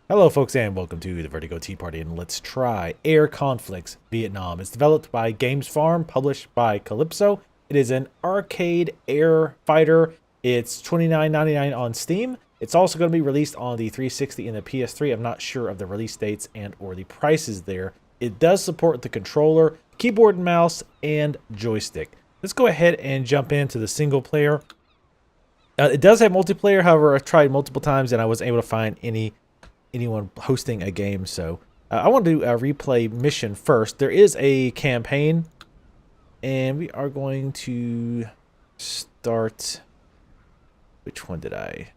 Hello folks and welcome to the Vertigo Tea Party and let's try Air Conflicts Vietnam. It's developed by Games Farm, published by Calypso. It is an arcade air fighter. It's $29.99 on Steam. It's also going to be released on the 360 and the PS3. I'm not sure of the release dates and or the prices there. It does support the controller, keyboard and mouse, and joystick. Let's go ahead and jump into the single player. It does have multiplayer, however, I've tried multiple times and I wasn't able to find anyone hosting a game, so I want to do a replay mission first. There is a campaign, and we are going to start. Which one did I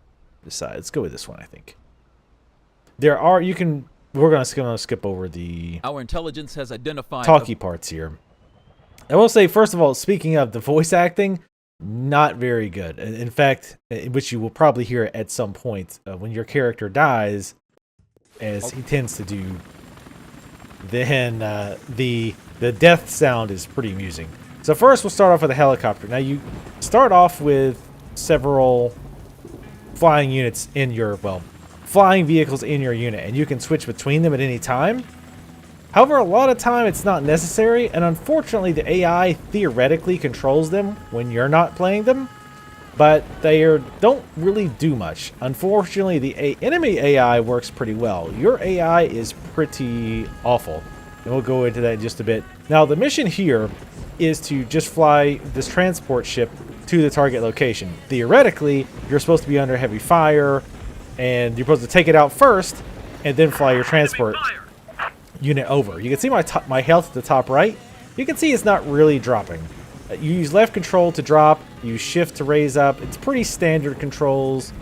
decide? Let's go with this one, I think. There are, we're going to skip over the Our intelligence has identified talky parts here. I will say, first of all, speaking of the voice acting, not very good. In fact, which you will probably hear at some point, when your character dies, as he tends to do, then the death sound is pretty amusing. So first we'll start off with a helicopter. Now you start off with several flying units in your, flying vehicles in your unit, and you can switch between them at any time. However, a lot of time it's not necessary, and unfortunately the AI theoretically controls them when you're not playing them. But they don't really do much. Unfortunately, the enemy AI works pretty well. Your AI is pretty awful. And we'll go into that in just a bit. Now, the mission here is to just fly this transport ship to the target location. Theoretically, you're supposed to be under heavy fire, and you're supposed to take it out first, and then fly your transport unit over. You can see my health at the top right. You can see it's not really dropping. You use left control to drop, you shift to raise up. It's pretty standard controls.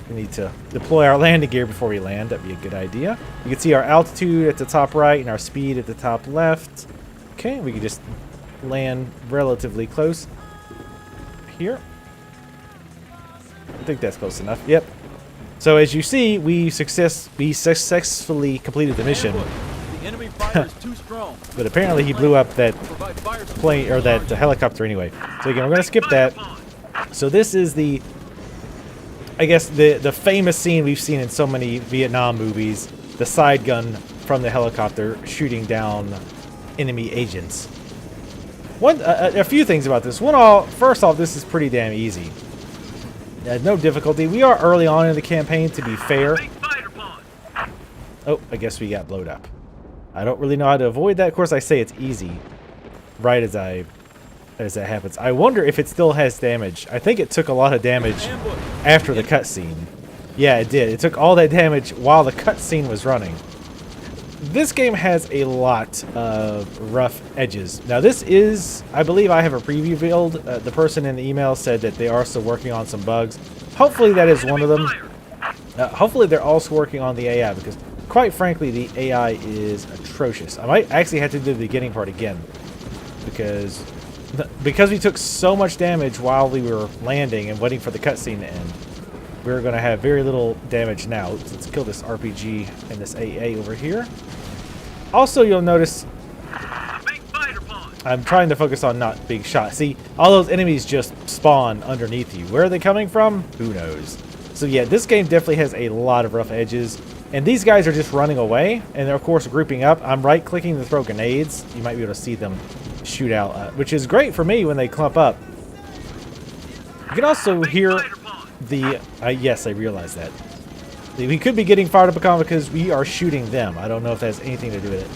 We need to deploy our landing gear before we land. That'd be a good idea. You can see our altitude at the top right and our speed at the top left. Okay, we can just land relatively close here. I think that's close enough. Yep. So as you see, we successfully completed the mission. the enemy fire is too strong. But apparently he blew up that plane, or that helicopter anyway. So again, we're going to skip that. So this is I guess the famous scene we've seen in so many Vietnam movies, the side gun from the helicopter shooting down enemy agents. A few things about this. First off, this is pretty damn easy. No difficulty. We are early on in the campaign, to be fair. Oh, I guess we got blowed up. I don't really know how to avoid that. Of course, I say it's easy right as that happens. I wonder if it still has damage. I think it took a lot of damage after the cutscene. Yeah, it did. It took all that damage while the cutscene was running. This game has a lot of rough edges. Now, this is, I believe I have a preview build. The person in the email said that they are still working on some bugs. Hopefully that is one of them. Hopefully they're also working on the AI, because quite frankly, the AI is atrocious. I might actually have to do the beginning part again, because we took so much damage while we were landing and waiting for the cutscene to end. We're going to have very little damage now. Let's kill this RPG and this AA over here. Also, you'll notice I'm trying to focus on not being shot. See, all those enemies just spawn underneath you. Where are they coming from? Who knows? So yeah, this game definitely has a lot of rough edges. And these guys are just running away, and they're of course grouping up. I'm right-clicking to throw grenades. You might be able to see them shoot out, which is great for me when they clump up. You can also hear yes, I realize that. We could be getting fired up upon because we are shooting them. I don't know if that has anything to do with it.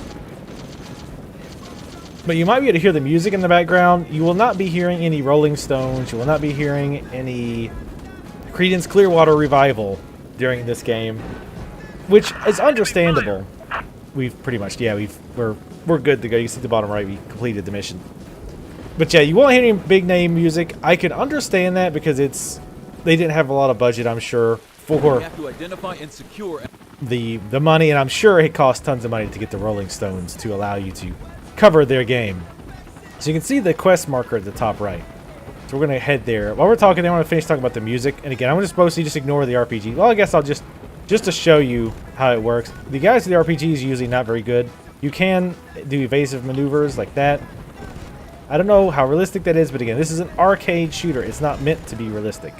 But you might be able to hear the music in the background. You will not be hearing any Rolling Stones. You will not be hearing any Creedence Clearwater Revival during this game, which is understandable. We've pretty much, we're good to go. You see the bottom right, we completed the mission. But yeah, you won't hear any big name music. I can understand that because they didn't have a lot of budget, I'm sure, for to identify and secure the money, and I'm sure it cost tons of money to get the Rolling Stones to allow you to cover their game. So you can see the quest marker at the top right. So we're going to head there. While we're talking, I want to finish talking about the music. And again, I'm just supposed to just ignore the RPG. Well, I guess I'll just to show you how it works. The guys with the RPG is usually not very good. You can do evasive maneuvers like that. I don't know how realistic that is, but again, this is an arcade shooter. It's not meant to be realistic.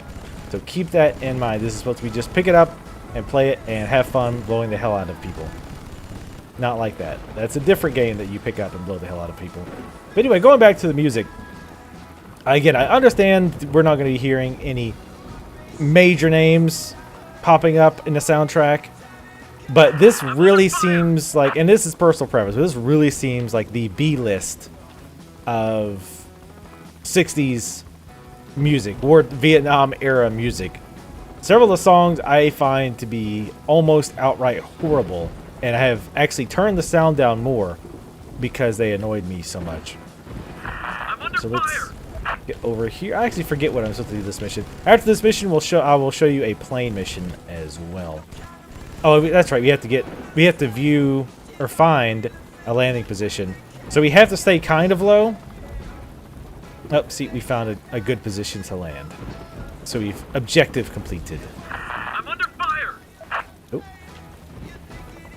So keep that in mind. This is supposed to be just pick it up, and play it and have fun blowing the hell out of people. Not like that. That's a different game that you pick up and blow the hell out of people. But anyway, going back to the music. Again, I understand we're not going to be hearing any major names popping up in the soundtrack. But this really seems like, and this is personal preference, but this really seems like the B-list of 60s music, or Vietnam era music. Several of the songs I find to be almost outright horrible, and I have actually turned the sound down more because they annoyed me so much. So let's get over here. I actually forget what I'm supposed to do this mission. After this mission, I will show you a plane mission as well. Oh, that's right. We have to view or find a landing position. So we have to stay kind of low. Oh, see, we found a good position to land. So we've objective completed. I'm under fire. Oh.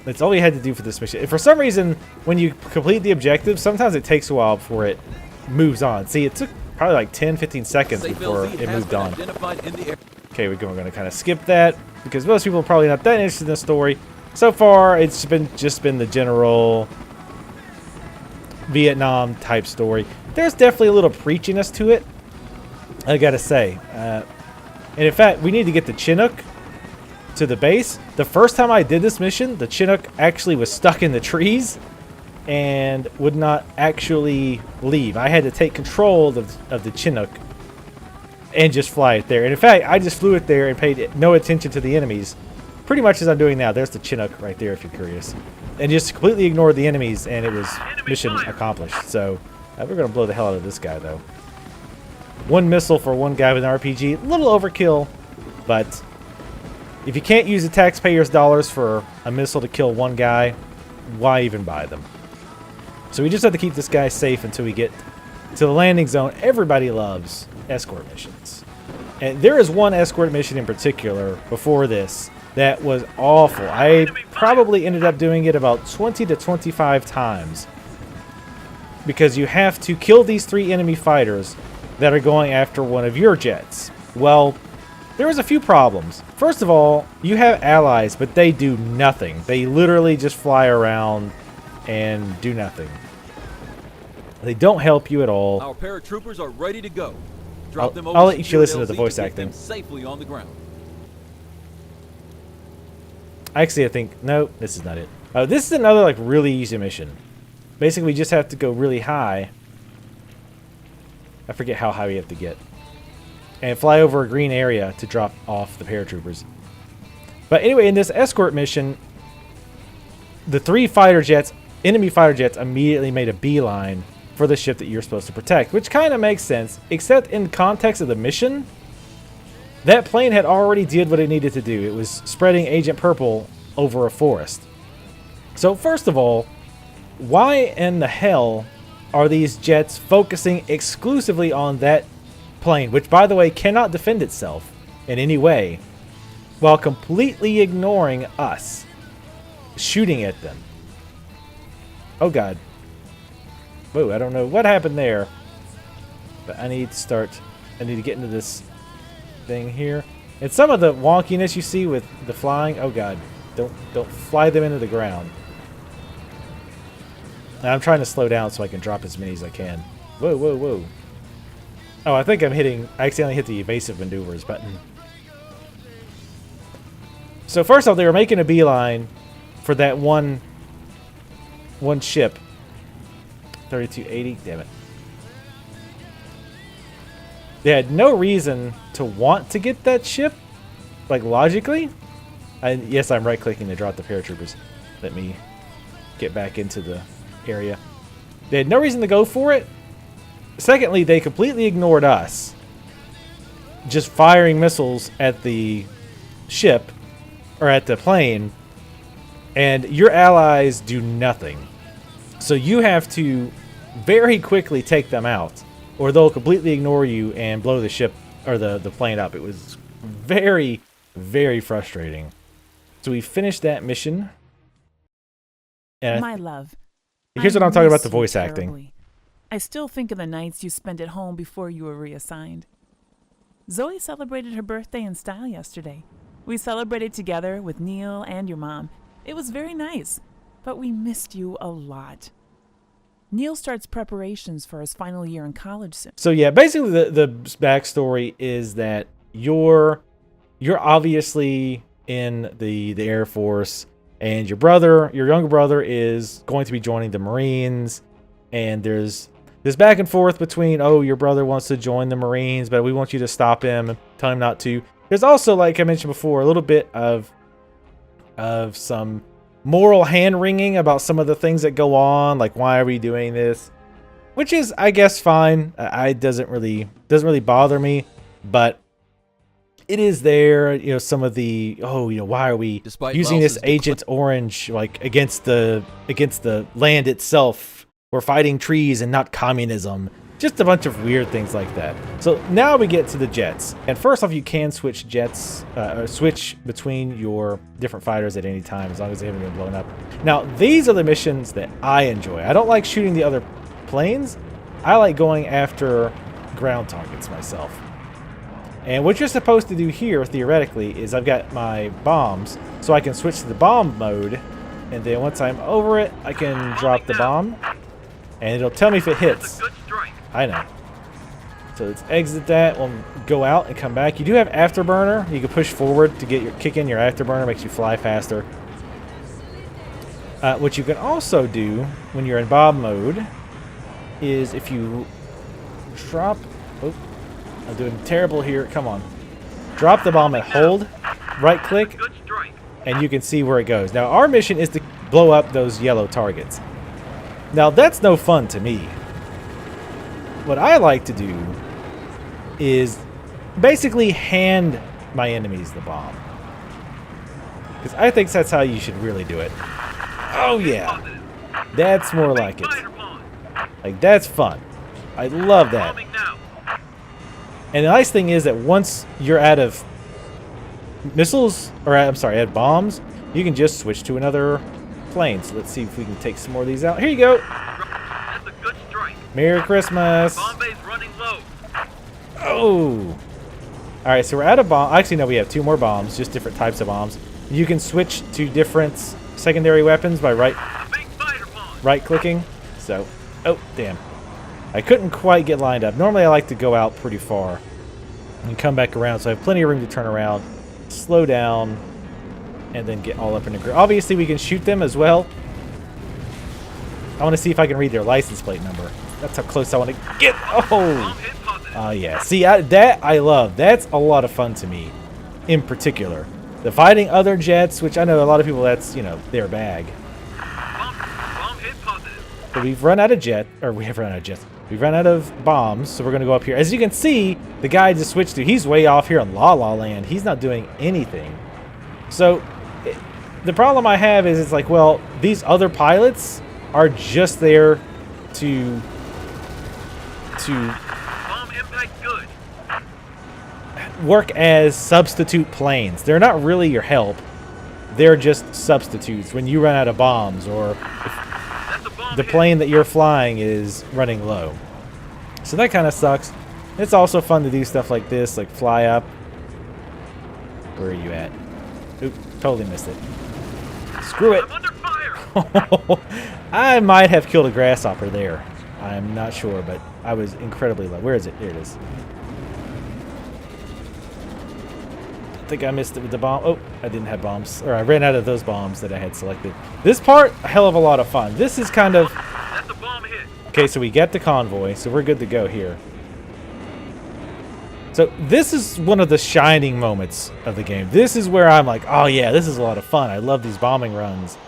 That's all we had to do for this mission. For some reason, when you complete the objective, sometimes it takes a while before it moves on. See, it took probably like 10-15 seconds before it moved on. Okay, we're going to kind of skip that because most people are probably not that interested in the story. So far, it's just been the general Vietnam type story. There's definitely a little preachiness to it, I gotta say. And in fact, we need to get the Chinook to the base. The first time I did this mission, the Chinook actually was stuck in the trees and would not actually leave. I had to take control of the Chinook and just fly it there. And in fact, I just flew it there and paid no attention to the enemies. Pretty much as I'm doing now. There's the Chinook right there if you're curious. And just completely ignored the enemies, and it was mission accomplished. So we're going to blow the hell out of this guy, though. One missile for one guy with an RPG. A little overkill, but if you can't use the taxpayers' dollars for a missile to kill one guy, why even buy them? So we just have to keep this guy safe until we get to the landing zone. Everybody loves escort missions. And there is one escort mission in particular before this that was awful. I probably ended up doing it about 20 to 25 times. Because you have to kill these 3 enemy fighters that are going after one of your jets. Well, there was a few problems. First of all, you have allies, but they do nothing. They literally just fly around and do nothing. They don't help you at all. Our paratroopers are ready to go. Drop them over I'll let you secure listen to the LZ voice get acting. them safely on the ground. Actually, I think... No, this is not it. This is another, like, really easy mission. Basically, we just have to go really high. I forget how high we have to get. And fly over a green area to drop off the paratroopers. But anyway, in this escort mission, the 3 fighter jets, enemy fighter jets, immediately made a beeline for the ship that you're supposed to protect. Which kind of makes sense, except in the context of the mission, that plane had already did what it needed to do. It was spreading Agent Purple over a forest. So first of all, why in the hell are these jets focusing exclusively on that plane, which, by the way, cannot defend itself in any way, while completely ignoring us, shooting at them? Oh, God. Whoa, I don't know what happened there. But I need to get into this thing here. And some of the wonkiness you see with the flying, oh, God. Don't fly them into the ground. And I'm trying to slow down so I can drop as many as I can. Whoa, whoa, whoa. Oh, I think I accidentally hit the evasive maneuvers button. So first off, they were making a beeline for that one ship. 3280, damn it. They had no reason to want to get that ship, like logically. Yes, I'm right-clicking to drop the paratroopers. Let me get back into the area. They had no reason to go for it. Secondly, they completely ignored us, just firing missiles at the ship or at the plane, and your allies do nothing. So you have to very quickly take them out, or they'll completely ignore you and blow the ship or the plane up. It was very, very frustrating. So we finished that mission. And My love. Here's what I'm talking about, the voice acting. Terribly. I still think of the nights you spent at home before you were reassigned. Zoe celebrated her birthday in style yesterday, We celebrated together with Neil and your mom. It was very nice, but we missed you a lot. Neil starts preparations for his final year in college soon. So yeah, basically the backstory is that you're obviously in the Air Force, and your younger brother is going to be joining the Marines, and there's this back and forth between, oh, your brother wants to join the Marines, but we want you to stop him and tell him not to. There's also, like I mentioned before, a little bit of some moral hand-wringing about some of the things that go on, like why are we doing this, which is, I guess, fine. It doesn't really bother me, but it is there. You know, some of the why are we using this Agent Orange like against the land itself? We're fighting trees and not communism. Just a bunch of weird things like that. So now we get to the jets. And first off, you can switch jets, switch between your different fighters at any time as long as they haven't been blown up. Now, these are the missions that I enjoy. I don't like shooting the other planes. I like going after ground targets myself. And what you're supposed to do here, theoretically, is I've got my bombs, so I can switch to the bomb mode. And then once I'm over it, I can drop the bomb. And it'll tell me if it hits. I know. So let's exit that. We'll go out and come back. You do have afterburner. You can push forward to kick in your afterburner. Makes you fly faster. What you can also do when you're in bomb mode is if you drop... Oh, I'm doing terrible here. Come on. Drop the bomb and hold. Right click. And you can see where it goes. Now our mission is to blow up those yellow targets. Now that's no fun to me. What I like to do is basically hand my enemies the bomb. Because I think that's how you should really do it. Oh yeah. That's more like it. Like, that's fun. I love that. And the nice thing is that once you're out of missiles, or I'm sorry, out of bombs, you can just switch to another plane. So let's see if we can take some more of these out. Here you go. That's a good strike. Merry Christmas. Bombay's running low. Oh. All right, so we're out of bomb. Actually, no, we have 2 more bombs, just different types of bombs. You can switch to different secondary weapons by right clicking. So, oh, damn. I couldn't quite get lined up. Normally, I like to go out pretty far and come back around, so I have plenty of room to turn around, slow down, and then get all up in the group. Obviously, we can shoot them as well. I want to see if I can read their license plate number. That's how close I want to get. Oh, yeah. See, that I love. That's a lot of fun to me, in particular. The fighting other jets, which I know a lot of people, that's, you know, their bag. But we've run out of We've run out of bombs, so we're going to go up here. As you can see, the guy just switched to, he's way off here in La La Land. He's not doing anything. So, the problem I have is it's like, well, these other pilots are just there to Bomb impact good. work as substitute planes. They're not really your help. They're just substitutes when you run out of bombs, or if the plane that you're flying is running low. So that kind of sucks. It's also fun to do stuff like this, like fly up. Where are you at? Oop, totally missed it. Screw it. I'm under fire. I might have killed a grasshopper there. I'm not sure, but I was incredibly low. Where is it? There it is. I think I missed it with the bomb. Oh, I didn't have bombs. Or I ran out of those bombs that I had selected. This part, a hell of a lot of fun. This is kind of... That's a bomb hit. Okay, so we get the convoy, so we're good to go here. So this is one of the shining moments of the game. This is where I'm like, oh yeah, this is a lot of fun. I love these bombing runs.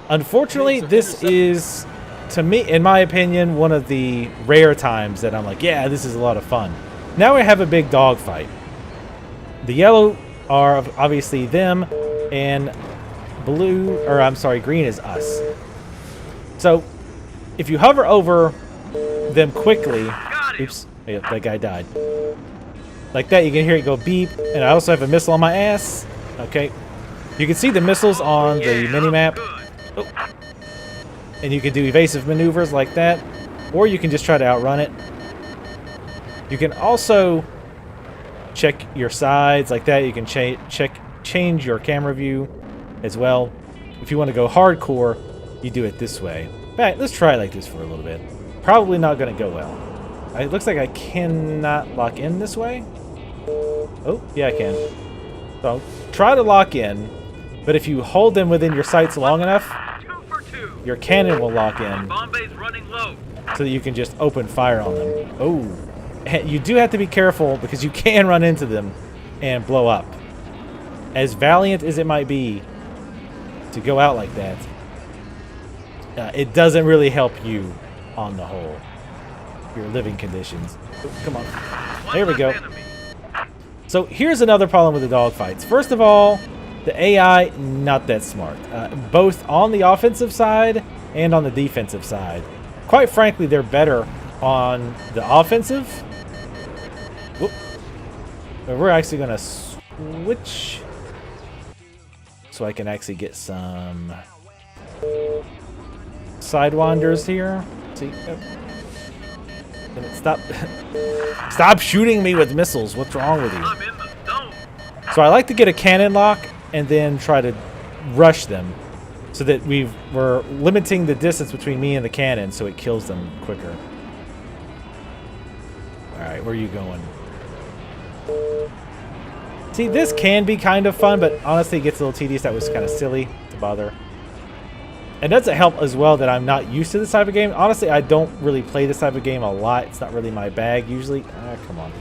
Unfortunately, this is, to me, in my opinion, one of the rare times that I'm like, yeah, this is a lot of fun. Now we have a big dogfight. The yellow are obviously them, and green is us. So if you hover over them quickly, oops, yeah, that guy died. Like that, you can hear it go beep, and I also have a missile on my ass. Okay, you can see the missiles on the mini-map. Oh. And you can do evasive maneuvers like that, or you can just try to outrun it. You can also check your sides like that. You can change change your camera view as well. If you want to go hardcore, you do it this way. In fact, let's try it like this for a little bit. Probably not going to go well. It looks like I cannot lock in this way. Oh, yeah, I can. So try to lock in, but if you hold them within your sights long enough, 2 for 2. your cannon will lock in Bomb bay's running low. so that you can just open fire on them. Oh, and you do have to be careful because you can run into them and blow up. As valiant as it might be to go out like that, it doesn't really help you on the whole. Your living conditions. Oh, come on. There we go. So here's another problem with the dogfights. First of all, the AI, not that smart. Both on the offensive side and on the defensive side. Quite frankly, they're better on the offensive. Whoop. But we're actually going to switch so I can actually get some sidewinders here. See? Stop. Stop shooting me with missiles. What's wrong with you? I'm in the zone. So I like to get a cannon lock and then try to rush them so that we're limiting the distance between me and the cannon so it kills them quicker. Alright, where are you going? See, this can be kind of fun, but honestly it gets a little tedious. That was kind of silly to bother. It doesn't help as well that I'm not used to this type of game. Honestly, I don't really play this type of game a lot. It's not really my bag usually. Come on.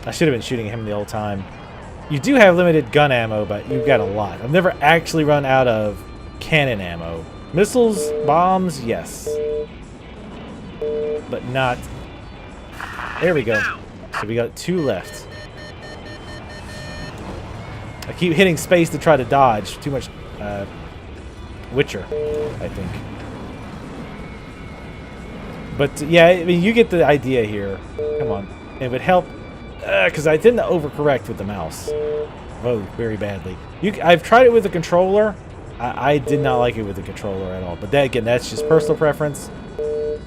I should have been shooting him the whole time. You do have limited gun ammo, but you've got a lot. I've never actually run out of cannon ammo. Missiles, bombs, yes. But not... There we go. So we got 2 left. I keep hitting space to try to dodge. Too much... Witcher, I think. But yeah, I mean, you get the idea here. Come on. It would help, because I didn't overcorrect with the mouse. Oh, very badly. I've tried it with the controller. I did not like it with the controller at all. But that, again, that's just personal preference. Enemy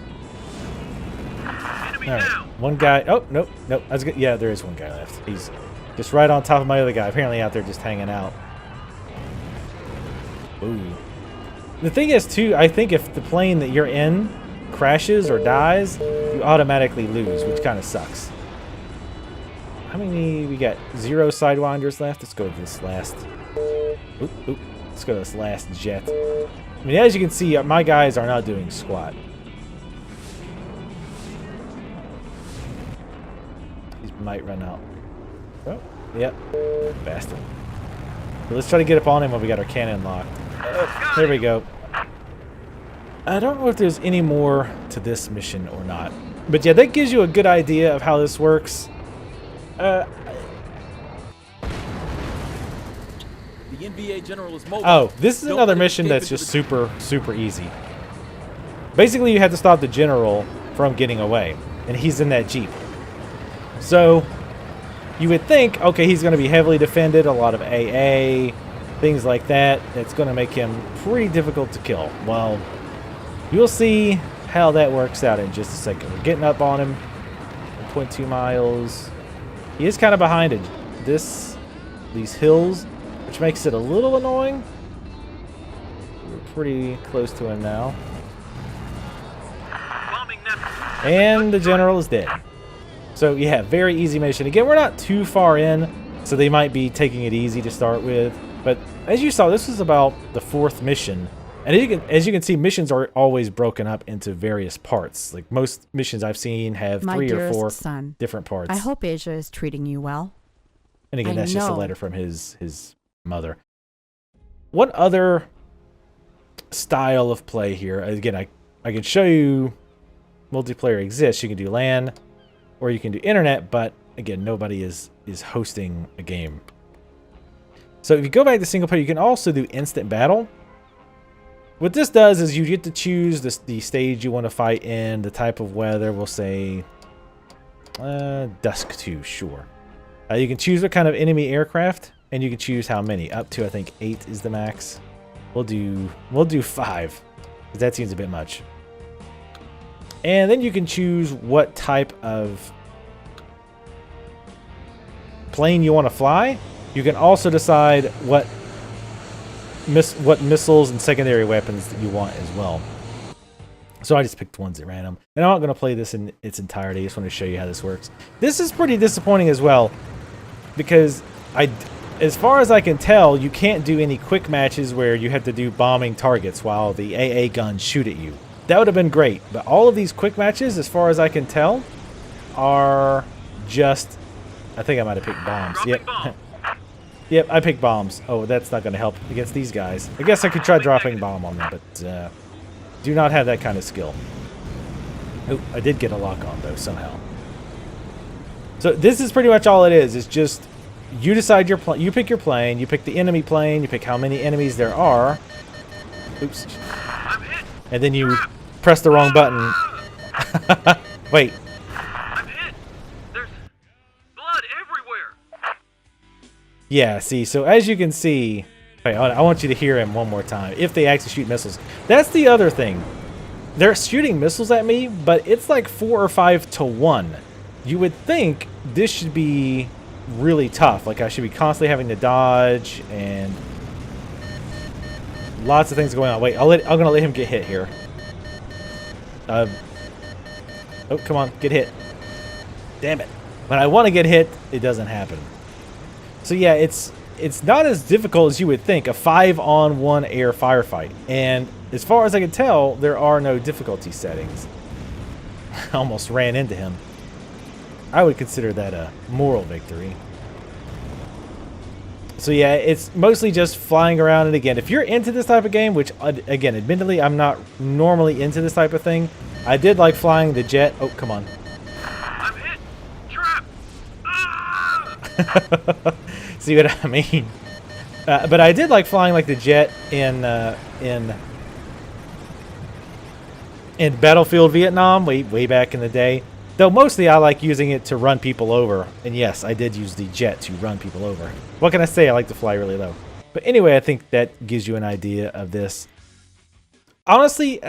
All right, down. one guy. Oh, nope, nope. I was good. Yeah, there is one guy left. He's just right on top of my other guy. Apparently out there just hanging out. Ooh. The thing is, too, I think if the plane that you're in crashes or dies, you automatically lose, which kind of sucks. How many? We got 0 sidewinders left. Let's go to this last. Oop, oop. Let's go to this last jet. I mean, as you can see, my guys are not doing squat. These might run out. Oh, yep. Bastard. So let's try to get up on him when we got our cannon locked. There we go. I don't know if there's any more to this mission or not. But yeah, that gives you a good idea of how this works. The NBA general is mobile. Oh, this is Don't another let him mission escape that's into just the- super easy. Basically, you have to stop the general from getting away. And he's in that Jeep. So, you would think, okay, he's going to be heavily defended, a lot of AA, things like that. It's going to make him pretty difficult to kill. Well, you'll see how that works out in just a second. We're getting up on him. 1.2 miles. He is kind of behind it. These hills, which makes it a little annoying. We're pretty close to him now. Bombing Neptune. And the general is dead. So yeah, very easy mission. Again, we're not too far in, so they might be taking it easy to start with. But as you saw, this was about the 4th mission. And as you can see, missions are always broken up into various parts. Like most missions I've seen have My 3 or dearest 4 son, different parts. I hope Asia is treating you well. And again, I that's just a know. letter from his mother. What other style of play here? Again, I can show you multiplayer exists. You can do LAN or you can do internet, but again, nobody is hosting a game. So if you go back to single player, you can also do instant battle. What this does is you get to choose the stage you want to fight in, the type of weather. We'll say dusk 2, sure. You can choose what kind of enemy aircraft, and you can choose how many. Up to, I think, 8 is the max. We'll do 5, because that seems a bit much. And then you can choose what type of plane you want to fly. You can also decide what missiles and secondary weapons that you want as well. So I just picked ones at random. And I'm not going to play this in its entirety. I just want to show you how this works. This is pretty disappointing as well, because as far as I can tell, you can't do any quick matches where you have to do bombing targets while the AA guns shoot at you. That would have been great. But all of these quick matches, as far as I can tell, are just... I think I might have picked bombs. Yep. Yep, I picked bombs. Oh, that's not going to help against these guys. I guess I could try dropping bomb on them, but do not have that kind of skill. Oh, I did get a lock on, though, somehow. So this is pretty much all it is. It's just you decide your you pick your plane, you pick the enemy plane, you pick how many enemies there are. Oops. And then you press the wrong button. Wait. I'm hit. There's blood everywhere. Yeah, see, so as you can see... Wait, I want you to hear him one more time. If they actually shoot missiles. That's the other thing. They're shooting missiles at me, but it's like 4 or 5 to 1. You would think this should be really tough. Like I should be constantly having to dodge and lots of things going on. Wait, I'm gonna let him get hit here. Oh, come on, get hit. Damn it. When I want to get hit, it doesn't happen. So yeah, it's not as difficult as you would think, a 5-on-1 air firefight. And as far as I can tell, there are no difficulty settings. I almost ran into him. I would consider that a moral victory. So yeah, it's mostly just flying around. And again, if you're into this type of game, which again, admittedly, I'm not normally into this type of thing. I did like flying the jet. Oh, come on. I'm hit. Trap. Ah! See what I mean? But I did like flying like the jet in Battlefield Vietnam way back in the day. Though mostly I like using it to run people over. And yes, I did use the jet to run people over. What can I say? I like to fly really low. But anyway, I think that gives you an idea of this. Honestly,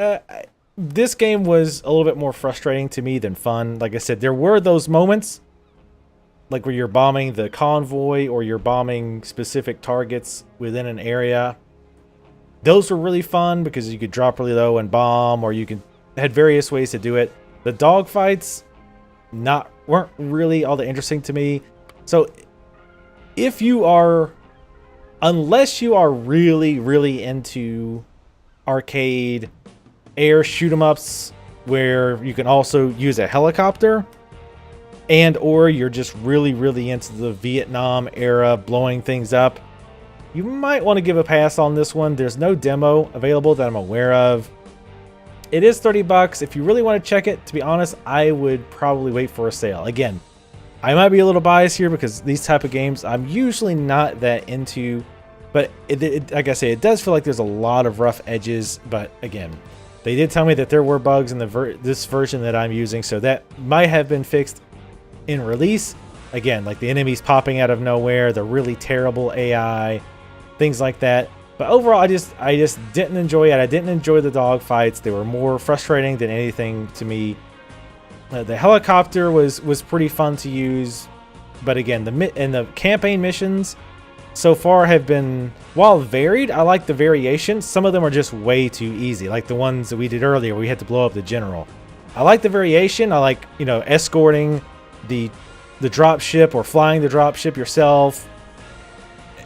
this game was a little bit more frustrating to me than fun. Like I said, there were those moments like where you're bombing the convoy or you're bombing specific targets within an area. Those were really fun because you could drop really low and bomb, or you had various ways to do it. The dogfights weren't really all that interesting to me. So unless you are really, really into arcade air shoot 'em ups where you can also use a helicopter, and or you're just really, really into the Vietnam era blowing things up, you might want to give a pass on this one. There's no demo available that I'm aware of. It is $30. If you really want to check it, to be honest, I would probably wait for a sale. Again, I might be a little biased here because these type of games I'm usually not that into, but like I say, it does feel like there's a lot of rough edges. But again, they did tell me that there were bugs in this version that I'm using, so that might have been fixed in release. Again, like the enemies popping out of nowhere, the really terrible AI, things like that. But overall, I just didn't enjoy it. I didn't enjoy the dogfights. They were more frustrating than anything to me. The helicopter was pretty fun to use, but again, the campaign missions so far have been, while varied, I like the variation. Some of them are just way too easy, like the ones that we did earlier where we had to blow up the general. I like the variation. I like, escorting the drop ship or flying the drop ship yourself.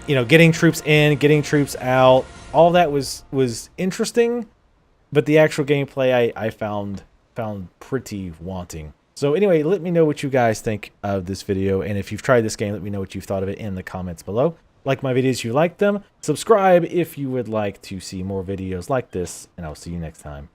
Getting troops in, getting troops out. All that was interesting, but the actual gameplay I found pretty wanting. So anyway, let me know what you guys think of this video, and if you've tried this game, let me know what you thought of it in the comments below. Like my videos if you like them. Subscribe if you would like to see more videos like this, and I'll see you next time.